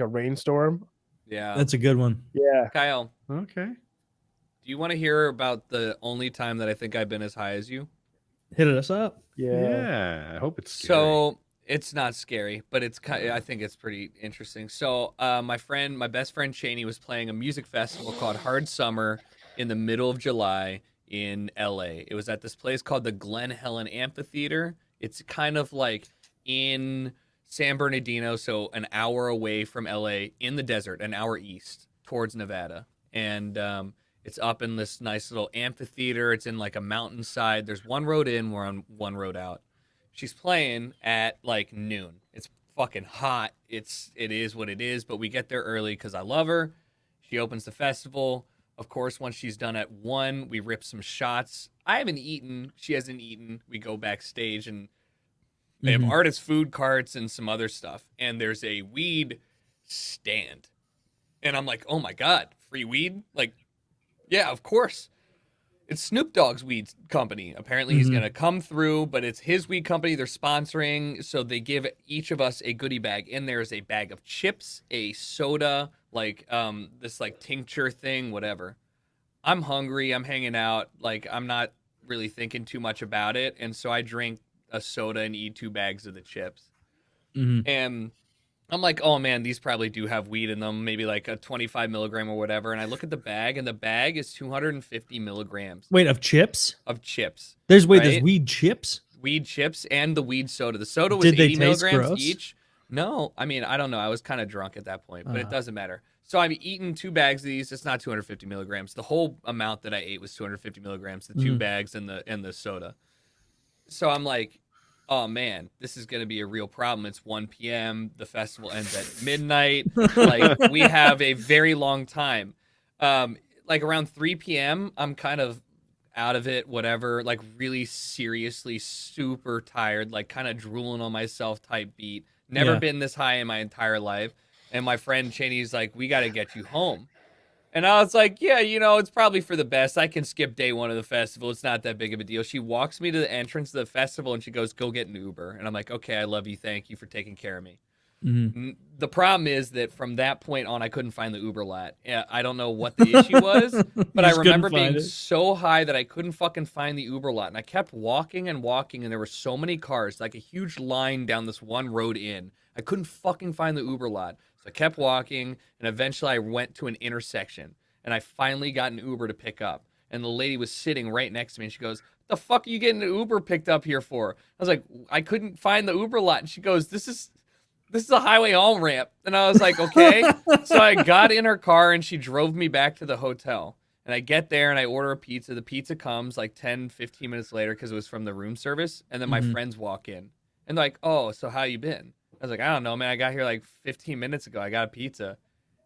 a rainstorm. Yeah. That's a good one. Yeah. Kyle, Okay. do you want to hear about the only time that I think I've been as high as you? Hit us up. Yeah. I hope it's scary. So it's not scary, but it's I think it's pretty interesting. So my best friend Cheney was playing a music festival called Hard Summer in the middle of July in LA. It was at this place called the Glen Helen Amphitheater. It's kind of like in San Bernardino, so an hour away from LA in the desert, an hour east towards Nevada. And it's up in this nice little amphitheater. It's in like a mountainside. There's one road in, we're on one road out. She's playing at like noon. It's fucking hot. It is what it is, but we get there early because I love her. She opens the festival. Of course, once she's done at 1, we rip some shots. I haven't eaten. She hasn't eaten. We go backstage and they have artist food carts and some other stuff. And there's a weed stand. And I'm like, oh my God, free weed? Like, yeah, of course. It's Snoop Dogg's weed company. Apparently he's going to come through, but it's his weed company they're sponsoring. So they give each of us a goodie bag. In there is a bag of chips, a soda, like this like tincture thing, whatever. I'm hungry. I'm hanging out. Like, I'm not really thinking too much about it. And so I drink a soda and eat 2 bags of the chips. And I'm like, oh man, these probably do have weed in them, maybe like a 25 milligram or whatever. And I look at the bag, and the bag is 250 milligrams. Wait, of chips? Of chips. There's right? weed chips? Weed chips and the weed soda. The soda was 80 milligrams gross? Each. No, I mean, I don't know. I was kind of drunk at that point, but it doesn't matter. So I've eaten 2 bags of these. It's not 250 milligrams. The whole amount that I ate was 250 milligrams, the 2 bags and the soda. So I'm like, oh man, this is going to be a real problem. It's 1 p.m. The festival ends at midnight. Like, we have a very long time. Like around 3 p.m., I'm kind of out of it, whatever, like really seriously super tired, like kind of drooling on myself type beat. Never been this high in my entire life. And my friend Cheney's like, we got to get you home. And I was like, yeah, it's probably for the best. I can skip day 1 of the festival. It's not that big of a deal. She walks me to the entrance of the festival and she goes, go get an Uber. And I'm like, okay, I love you. Thank you for taking care of me. The problem is that from that point on, I couldn't find the Uber lot. Yeah, I don't know what the issue was, but I remember being so high that I couldn't fucking find the Uber lot. And I kept walking and walking, and there were so many cars, like a huge line down this one road in. I couldn't fucking find the Uber lot. So I kept walking, and eventually I went to an intersection, and I finally got an Uber to pick up. And the lady was sitting right next to me, and she goes, "The fuck are you getting an Uber picked up here for?" I was like, "I couldn't find the Uber lot." And she goes, This is a highway on-ramp. And I was like, okay. So I got in her car, and she drove me back to the hotel. And I get there, and I order a pizza. The pizza comes like 10, 15 minutes later because it was from the room service. And then my friends walk in. And they're like, "Oh, so how you been?" I was like, "I don't know, man. I got here like 15 minutes ago. I got a pizza."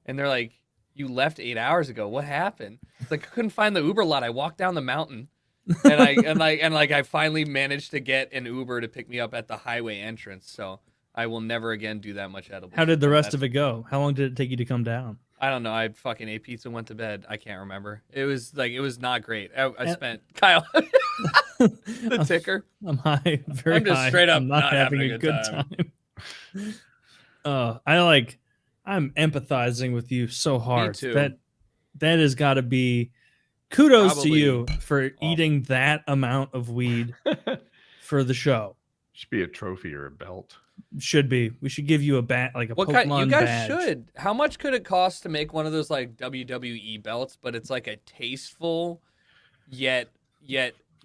And they're like, "You left 8 hours ago. What happened?" It's like, I couldn't find the Uber lot. I walked down the mountain. And I finally managed to get an Uber to pick me up at the highway entrance. So I will never again do that much edible. How did the rest of it go? How long did it take you to come down? I don't know. I fucking ate pizza, went to bed. I can't remember. It was not great. I spent Kyle the ticker. I'm high, very I'm just high. straight up I'm not having a good time. I'm empathizing with you so hard. Me too. That has got to be kudos Probably to you for eating that amount of weed for the show. Should be a trophy or a belt. Should be. We should give you a like a Pokemon you guys badge. should. How much could it cost to make one of those like WWE belts, but it's like a tasteful yet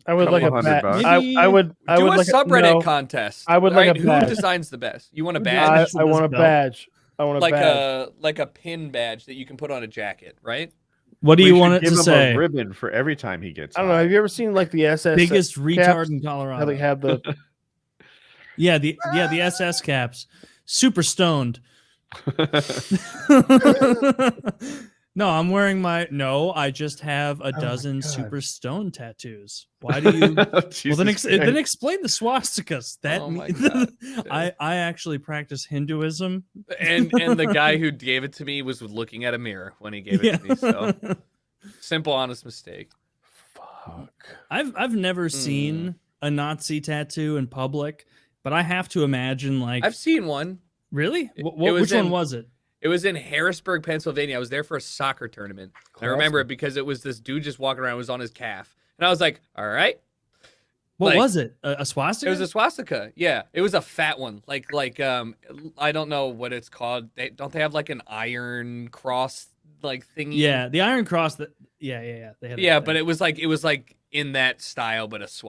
I would like a badge. $100. I would do a like subreddit contest. I would like a who badge. designs the best? You want a badge? I want a badge. I want a badge. Like a pin badge that you can put on a jacket, right? What do you want it give to him say? A ribbon for every time he gets. I don't know. Have you ever seen like the SS Biggest caps? retard in Colorado? How they have the the SS caps. Super stoned. No, I'm wearing I just have a dozen super stone tattoos. Why do you? Well, then explain the swastikas. I actually practice Hinduism, and the guy who gave it to me was looking at a mirror when he gave it to me. So simple, honest mistake. fuck. I've never seen a Nazi tattoo in public, but I have to imagine like I've seen one. Really? It Which one was it? It was in Harrisburg, Pennsylvania. I was there for a soccer tournament. I remember it because it was this dude just walking around. It was on his calf. And I was like, all right. What was it? A swastika? It was a swastika. Yeah. It was a fat one. Like I don't know what it's called. Don't they have like an iron cross like thingy? Yeah, the iron cross that They had yeah, but it was like in that style, but a swastika.